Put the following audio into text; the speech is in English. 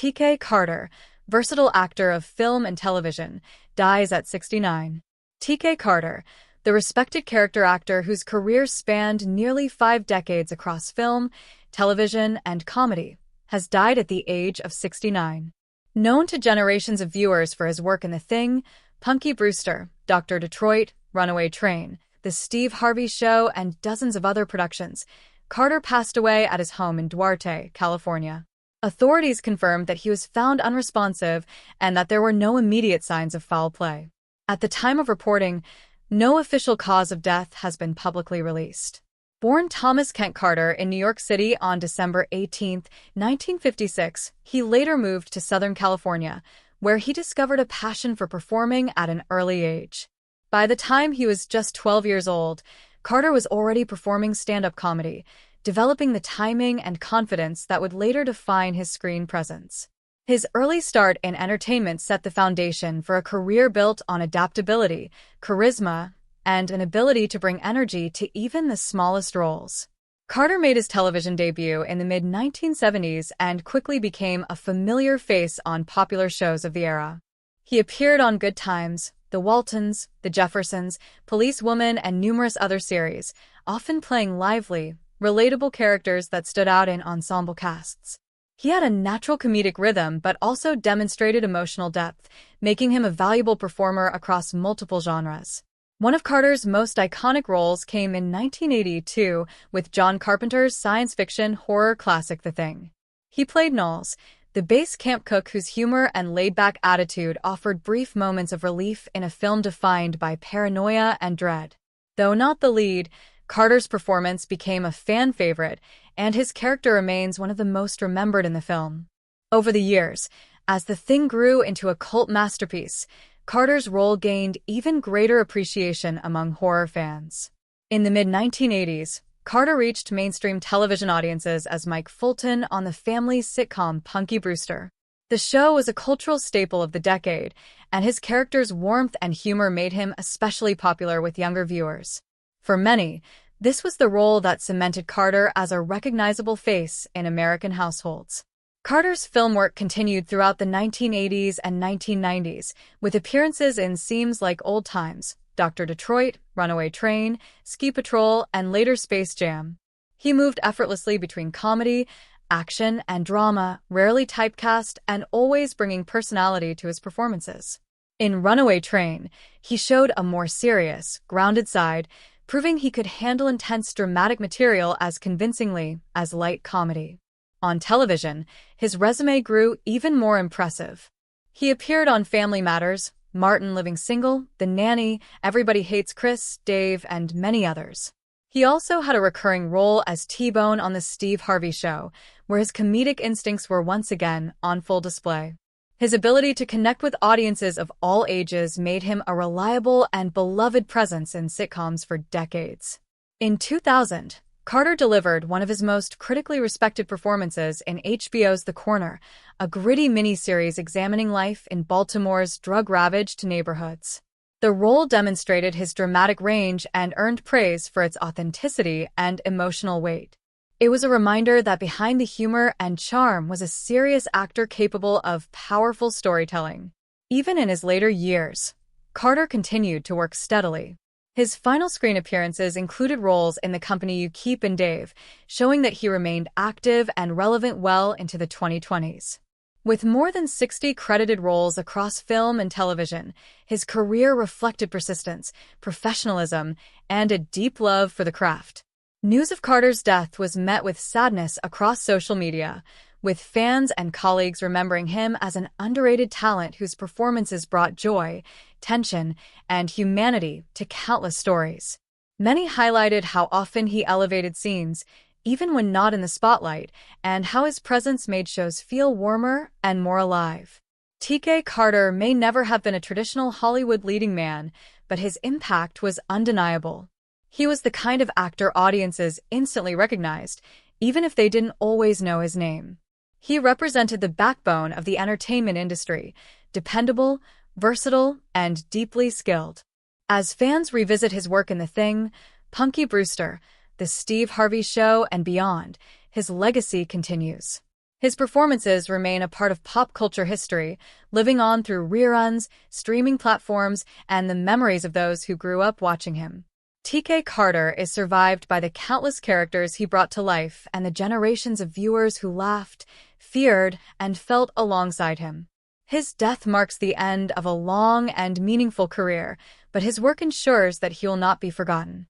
T.K. Carter, versatile actor of film and television, dies at 69. T.K. Carter, the respected character actor whose career spanned nearly 5 decades across film, television, and comedy, has died at the age of 69. Known to generations of viewers for his work in The Thing, Punky Brewster, Dr. Detroit, Runaway Train, The Steve Harvey Show, and dozens of other productions, Carter passed away at his home in Duarte, California. Authorities confirmed that he was found unresponsive and that there were no immediate signs of foul play. At the time of reporting, no official cause of death has been publicly released. Born Thomas Kent Carter in New York City on December 18, 1956, he later moved to Southern California, where he discovered a passion for performing at an early age. By the time he was just 12 years old, Carter was already performing stand-up comedy, developing the timing and confidence that would later define his screen presence. His early start in entertainment set the foundation for a career built on adaptability, charisma, and an ability to bring energy to even the smallest roles. Carter made his television debut in the mid-1970s and quickly became a familiar face on popular shows of the era. He appeared on Good Times, The Waltons, The Jeffersons, Policewoman, and numerous other series, often playing lively, relatable characters that stood out in ensemble casts. He had a natural comedic rhythm but also demonstrated emotional depth, making him a valuable performer across multiple genres. One of Carter's most iconic roles came in 1982 with John Carpenter's science fiction horror classic The Thing. He played Knowles, the base camp cook whose humor and laid-back attitude offered brief moments of relief in a film defined by paranoia and dread. Though not the lead, Carter's performance became a fan favorite, and his character remains one of the most remembered in the film. Over the years, as The Thing grew into a cult masterpiece, Carter's role gained even greater appreciation among horror fans. In the mid-1980s, Carter reached mainstream television audiences as Mike Fulton on the family sitcom Punky Brewster. The show was a cultural staple of the decade, and his character's warmth and humor made him especially popular with younger viewers. For many, this was the role that cemented Carter as a recognizable face in American households. Carter's film work continued throughout the 1980s and 1990s, with appearances in Seems Like Old Times, Dr. Detroit, Runaway Train, Ski Patrol, and later Space Jam. He moved effortlessly between comedy, action, and drama, rarely typecast, and always bringing personality to his performances. In Runaway Train, he showed a more serious, grounded side, proving he could handle intense dramatic material as convincingly as light comedy. On television, his resume grew even more impressive. He appeared on Family Matters, Martin Living Single, The Nanny, Everybody Hates Chris, Dave, and many others. He also had a recurring role as T-Bone on The Steve Harvey Show, where his comedic instincts were once again on full display. His ability to connect with audiences of all ages made him a reliable and beloved presence in sitcoms for decades. In 2000, Carter delivered one of his most critically respected performances in HBO's The Corner, a gritty miniseries examining life in Baltimore's drug-ravaged neighborhoods. The role demonstrated his dramatic range and earned praise for its authenticity and emotional weight. It was a reminder that behind the humor and charm was a serious actor capable of powerful storytelling. Even in his later years, Carter continued to work steadily. His final screen appearances included roles in The Company You Keep and Dave, showing that he remained active and relevant well into the 2020s. With more than 60 credited roles across film and television, his career reflected persistence, professionalism, and a deep love for the craft. News of Carter's death was met with sadness across social media, with fans and colleagues remembering him as an underrated talent whose performances brought joy, tension, and humanity to countless stories. Many highlighted how often he elevated scenes, even when not in the spotlight, and how his presence made shows feel warmer and more alive. T.K. Carter may never have been a traditional Hollywood leading man, but his impact was undeniable. He was the kind of actor audiences instantly recognized, even if they didn't always know his name. He represented the backbone of the entertainment industry, dependable, versatile, and deeply skilled. As fans revisit his work in The Thing, Punky Brewster, The Steve Harvey Show, and beyond, his legacy continues. His performances remain a part of pop culture history, living on through reruns, streaming platforms, and the memories of those who grew up watching him. TK Carter is survived by the countless characters he brought to life and the generations of viewers who laughed, feared, and felt alongside him. His death marks the end of a long and meaningful career, but his work ensures that he will not be forgotten.